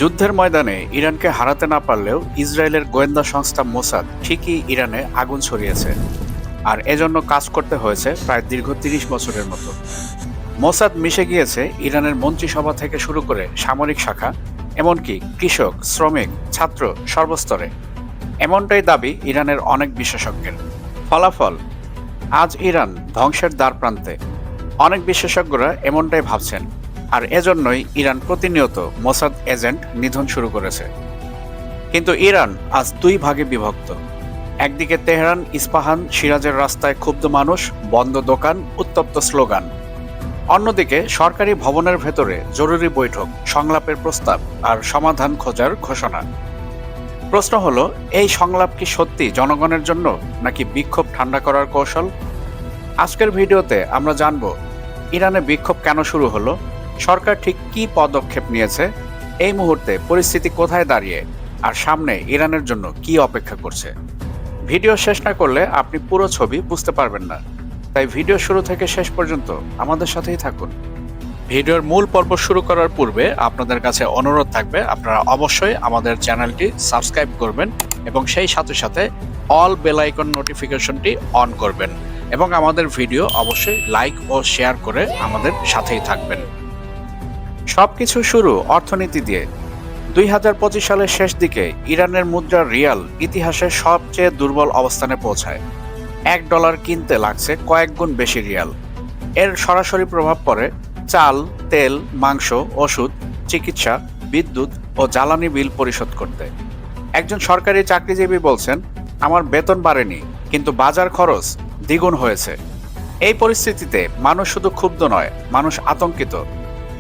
যুদ্ধের ময়দানে ইরানকে হারাতে না পারলেও ইসরায়েলের গোয়েন্দা সংস্থা মোসাদ ঠিকই ইরানে আগুন ছড়িয়েছে, আর এজন্য কাজ করতে হয়েছে প্রায় দীর্ঘ ৩০ বছরের মতো। মোসাদ মিশে গিয়েছে ইরানের মন্ত্রিসভা থেকে শুরু করে সামরিক শাখা, এমনকি কৃষক, শ্রমিক, ছাত্র সর্বস্তরে। এমনটাই দাবি ইরানের অনেক বিশেষজ্ঞের। ফলাফল, আজ ইরান ধ্বংসের দ্বারপ্রান্তে। অনেক বিশেষজ্ঞরা এমনটাই ভাবছেন, আর এজন্যই ইরান প্রতিনিয়ত মোসাদ এজেন্ট নিধন শুরু করেছে। কিন্তু ইরান আজ দুই ভাগে বিভক্ত। একদিকে তেহরান, ইস্পাহান, সিরাজের রাস্তায় ক্ষুব্ধ মানুষ, বন্ধ দোকান, উত্তপ্ত স্লোগান। অন্যদিকে সরকারি ভবনের ভেতরে জরুরি বৈঠক, সংলাপের প্রস্তাব আর সমাধান খোঁজার ঘোষণা। প্রশ্ন হলো, এই সংলাপ কি সত্যি জনগণের জন্য, নাকি বিক্ষোভ ঠান্ডা করার কৌশল? আজকের ভিডিওতে আমরা জানব ইরানে বিক্ষোভ কেন শুরু হলো, সরকার ঠিক কী পদক্ষেপ নিয়েছে, এই মুহূর্তে পরিস্থিতি কোথায় দাঁড়িয়ে, আর সামনে ইরানের জন্য কি অপেক্ষা করছে। ভিডিও শেষ না করলে আপনি পুরো ছবি বুঝতে পারবেন না, তাই ভিডিও শুরু থেকে শেষ পর্যন্ত আমাদের সাথেই থাকুন। ভিডিওর মূল পর্ব শুরু করার পূর্বে আপনাদের কাছে অনুরোধ থাকবে, আপনারা অবশ্যই আমাদের চ্যানেলটি সাবস্ক্রাইব করবেন এবং সেই সাথে সাথে অল বেল আইকন নোটিফিকেশনটি অন করবেন এবং আমাদের ভিডিও অবশ্যই লাইক ও শেয়ার করে আমাদের সাথেই থাকবেন। সবকিছু শুরু অর্থনীতি দিয়ে। 2025 সালের শেষ দিকে ইরানের মুদ্রা রিয়াল ইতিহাসের সবচেয়ে দুর্বল অবস্থানে পৌঁছায়। $1 কিনতে লাগছে কয়েক গুণ বেশি রিয়াল। এর সরাসরি প্রভাব পড়ে চাল, তেল, মাংস, ওষুধ, চিকিৎসা, বিদ্যুৎ ও জ্বালানি বিল পরিশোধ করতে। একজন সরকারি চাকরিজীবী বলছেন, আমার বেতন বাড়েনি, কিন্তু বাজার খরচ দ্বিগুণ হয়েছে। এই পরিস্থিতিতে মানুষ শুধু ক্ষুব্ধ নয়, মানুষ আতঙ্কিত।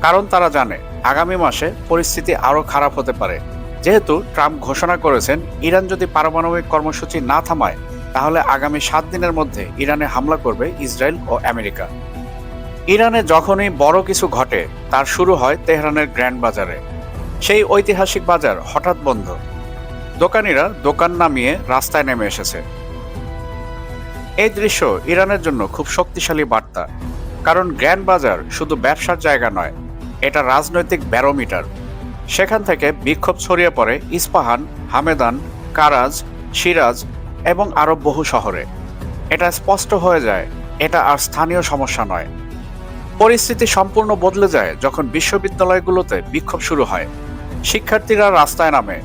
কারণ তারা জানে আগামী মাসে পরিস্থিতি আরও খারাপ হতে পারে। যেহেতু ট্রাম্প ঘোষণা করেছেন, ইরান যদি পারমাণবিক কর্মসূচি না থামায়, তাহলে আগামী 7 দিনের মধ্যে ইরানে হামলা করবে ইসরায়েল ও আমেরিকা। ইরানে যখনই বড় কিছু ঘটে, তার শুরু হয় তেহরানের গ্র্যান্ড বাজারে। সেই ঐতিহাসিক বাজার হঠাৎ বন্ধ। দোকানিরা দোকান নামিয়ে রাস্তায় নেমে এসেছে। এই দৃশ্য ইরানের জন্য খুব শক্তিশালী বার্তা, কারণ গ্র্যান্ড বাজার শুধু ব্যবসার জায়গা নয়, এটা রাজনৈতিক ব্যারোমিটার। সেখান থেকে বিক্ষোভ ছড়িয়ে পড়ে ইস্পাহান, হামেদান, কারাজ, সিরাজ এবং আরও বহু শহরে। এটা স্পষ্ট হয়ে যায়, এটা আর স্থানীয় সমস্যা নয়। পরিস্থিতি সম্পূর্ণ বদলে যায় যখন বিশ্ববিদ্যালয়গুলোতে বিক্ষোভ শুরু হয়। শিক্ষার্থীরা রাস্তায় নামে।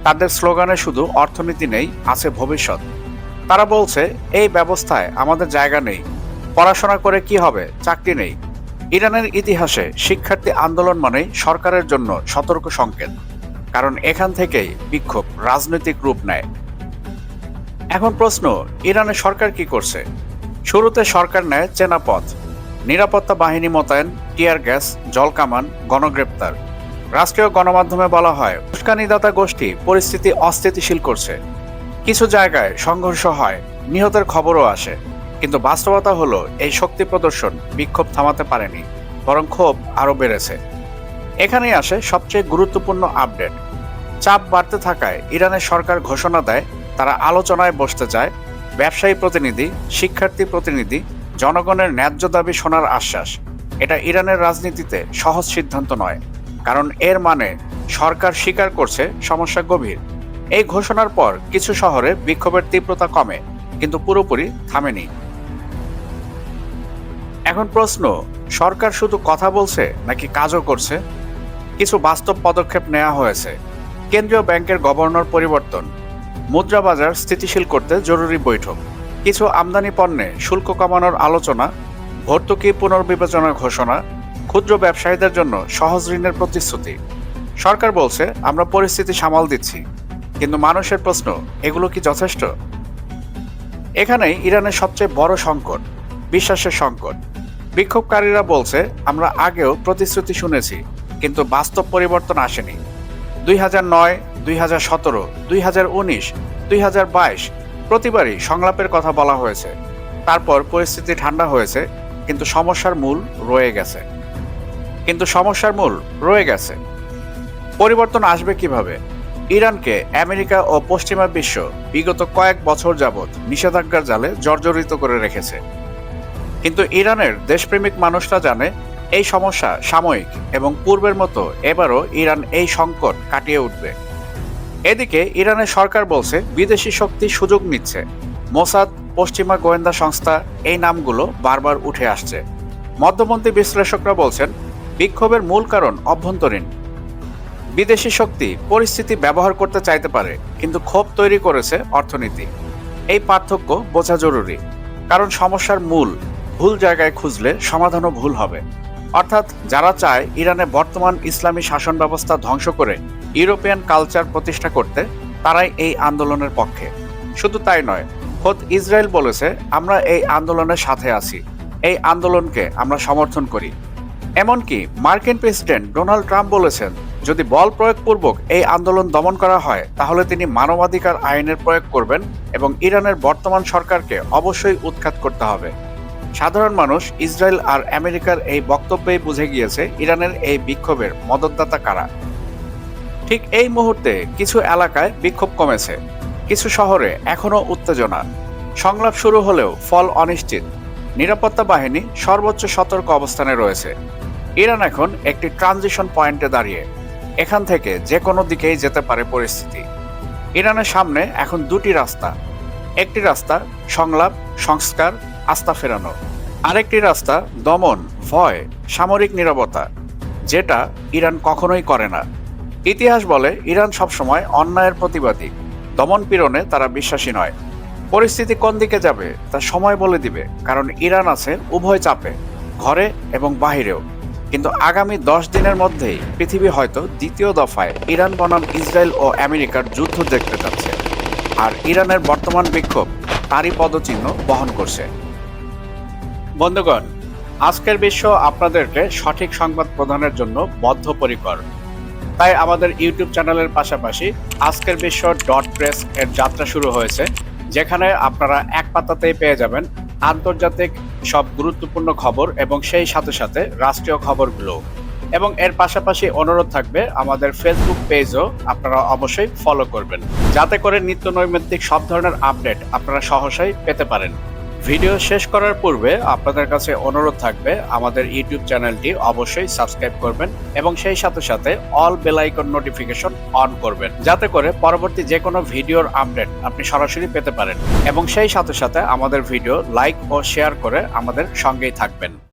তাদের স্লোগানে শুধু অর্থনীতি নেই, আছে ভবিষ্যৎ। তারা বলছে, এই ব্যবস্থায় আমাদের জায়গা নেই, পড়াশোনা করে কি হবে, চাকরি নেই। ইরানের ইতিহাসে শিক্ষার্থী আন্দোলন মানেই সরকারের জন্য সতর্ক সংকেত, কারণ এখান থেকেই বিক্ষোভ রাজনৈতিক রূপ নেয়। এখন প্রশ্ন, ইরানের সরকার কি করছে? শুরুতে সরকার নেয় চেনা পথ, নিরাপত্তা বাহিনী মোতায়েন, টিয়ার গ্যাস, জলকামান, গণগ্রেপ্তার। রাষ্ট্রীয় গণমাধ্যমে বলা হয়, উস্কানিদাতা গোষ্ঠী পরিস্থিতি অস্থিতিশীল করছে। কিছু জায়গায় সংঘর্ষ হয়, নিহতের খবরও আসে, কিন্তু বাস্তবতা হলো এই শক্তি প্রদর্শন বিক্ষোভ থামাতে পারেনি, বরং ক্ষোভ আরও বেড়েছে। এখানেই আসে সবচেয়ে গুরুত্বপূর্ণ আপডেট। চাপ বাড়তে থাকায় ইরানের সরকার ঘোষণা দেয়, তারা আলোচনায় বসতে চায়। ব্যবসায়ী প্রতিনিধি, শিক্ষার্থী প্রতিনিধি, জনগণের ন্যায্য দাবি শোনার আশ্বাস। এটা ইরানের রাজনীতিতে সহজ সিদ্ধান্ত নয়, কারণ এর মানে সরকার স্বীকার করছে সমস্যা গভীর। এই ঘোষণার পর কিছু শহরে বিক্ষোভের তীব্রতা কমে, কিন্তু পুরোপুরি থামেনি। এখন প্রশ্ন, সরকার শুধু কথা বলছে নাকি কাজও করছে? কিছু বাস্তব পদক্ষেপ নেওয়া হয়েছে। কেন্দ্রীয় ব্যাংকের গভর্নর পরিবর্তন, মুদ্রা বাজার স্থিতিশীল করতে জরুরি বৈঠক, কিছু আমদানি পণ্যে শুল্ক কমানোর আলোচনা, ভর্তুকি পুনর্বিবেচনার ঘোষণা, ক্ষুদ্র ব্যবসায়ীদের জন্য সহজ ঋণের প্রতিশ্রুতি। সরকার বলছে, আমরা পরিস্থিতি সামাল দিচ্ছি, কিন্তু মানুষের প্রশ্ন, এগুলো কি যথেষ্ট? এখানেই ইরানের সবচেয়ে বড় সংকট, বিশ্বাসের সংকট। বিক্ষোভকারীরা বলছে, আমরা আগেও প্রতিশ্রুতি শুনেছি, কিন্তু বাস্তব পরিবর্তন আসেনি। 2009, 2017, 2019, 2022 প্রতিবারই সংলাপের কথা বলা হয়েছে। তারপর পরিস্থিতি ঠান্ডা হয়েছে, কিন্তু সমস্যার মূল রয়ে গেছে। পরিবর্তন আসবে কিভাবে? ইরানকে আমেরিকা ও পশ্চিমা বিশ্ব বিগত কয়েক বছর যাবৎ নিষেধাজ্ঞার জালে জর্জরিত করে রেখেছে। কিন্তু ইরানের দেশপ্রেমিক মানুষরা জানে, এই সমস্যা সাময়িক এবং পূর্বের মতো এবারও ইরান এই সংকট কাটিয়ে উঠবে। এদিকে ইরানের সরকার বলছে বিদেশি শক্তি সুযোগ নিচ্ছে। মোসাদ, পশ্চিমা গোয়েন্দা সংস্থা, এই নামগুলো বারবার উঠে আসছে। মধ্যপন্থী বিশ্লেষকরা বলছেন বিক্ষোভের মূল কারণ অভ্যন্তরীণ। বিদেশি শক্তি পরিস্থিতি ব্যবহার করতে চাইতে পারে, কিন্তু ক্ষোভ তৈরি করেছে অর্থনীতি। এই পার্থক্য বোঝা জরুরি, কারণ সমস্যার মূল ভুল জায়গায় খুঁজলে সমাধানও ভুল হবে। অর্থাৎ যারা চায় ইরানে বর্তমান ইসলামী শাসন ব্যবস্থা ধ্বংস করে ইউরোপিয়ান কালচার প্রতিষ্ঠা করতে, তারাই এই আন্দোলনের পক্ষে। শুধু তাই নয়, খোদ ইসরায়েল বলেছে আমরা এই আন্দোলনের সাথে আছি, এই আন্দোলনকে আমরা সমর্থন করি। এমনকি মার্কিন প্রেসিডেন্ট ডোনাল্ড ট্রাম্প বলেছেন যদি বল প্রয়োগপূর্বক এই আন্দোলন দমন করা হয় তাহলে তিনি মানবাধিকার আইনের প্রয়োগ করবেন এবং ইরানের বর্তমান সরকারকে অবশ্যই উৎখাত করতে হবে। সাধারণ মানুষ ইসরায়েল আর আমেরিকার এই বক্তব্যেই বুঝে গিয়েছে ইরানের এই বিক্ষোভের মদতদাতা কারা। ঠিক এই মুহূর্তে কিছু এলাকায় বিক্ষোভ কমেছে, কিছু শহরে এখনও উত্তেজনা। সংলাপ শুরু হলেও ফল অনিশ্চিত। নিরাপত্তা বাহিনী সর্বোচ্চ সতর্ক অবস্থানে রয়েছে। ইরান এখন একটি ট্রানজিশন পয়েন্টে দাঁড়িয়ে, এখান থেকে যে কোনো দিকেই যেতে পারে পরিস্থিতি। ইরানের সামনে এখন দুটি রাস্তা। একটি রাস্তা সংলাপ, সংস্কার, আস্থা ফেরানো। আরেকটি রাস্তা দমন, ভয়, সামরিক নীরবতা, যেটা ইরান কখনোই করে না। ইতিহাস বলে ইরান সবসময় অন্যায়ের প্রতিবাদী, দমন পীড়নে তারা বিশ্বাসী নয়। পরিস্থিতি কোন দিকে যাবে তা সময় বলে দিবে, কারণ ইরান আছে উভয় চাপে, ঘরে এবং বাহিরেও। কিন্তু আগামী 10 দিনের মধ্যেই পৃথিবী হয়তো দ্বিতীয় দফায় ইরান বনাম ইসরায়েল ও আমেরিকার যুদ্ধ দেখতে যাচ্ছে। আর ইরানের বর্তমান বিক্ষোভ তারই পদচিহ্ন বহন করছে। বন্ধুগণ, আজকের বিশ্ব আপনাদেরকে সঠিক সংবাদ প্রদানের জন্য বদ্ধপরিকর। তাই আমাদের ইউটিউব চ্যানেলের পাশাপাশি আজকের বিশ্ব .প্রেস এর যাত্রা শুরু হয়েছে, যেখানে আপনারা এক পাতাতেই পেয়ে যাবেন আন্তর্জাতিক সব গুরুত্বপূর্ণ খবর এবং সেই সাথে সাথে রাষ্ট্রীয় খবরগুলো। এবং এর পাশাপাশি অনুরোধ থাকবে আমাদের ফেসবুক পেজও আপনারা অবশ্যই ফলো করবেন, যাতে করে নিত্য নৈমিত্তিক সব ধরনের আপডেট আপনারা সহসাই পেতে পারেন। ভিডিও শেষ করার পূর্বে আপনাদের কাছে অনুরোধ থাকবে আমাদের ইউটিউব চ্যানেলটি অবশ্যই সাবস্ক্রাইব করবেন এবং সেই সাথে সাথে all bell icon notification on করবেন, যাতে করে পরবর্তী যে কোনো ভিডিওর আপডেট আপনি সরাসরি পেতে পারেন। এবং সেই সাথে সাথে আমাদের ভিডিও লাইক ও শেয়ার করে আমাদের সঙ্গেই থাকবেন।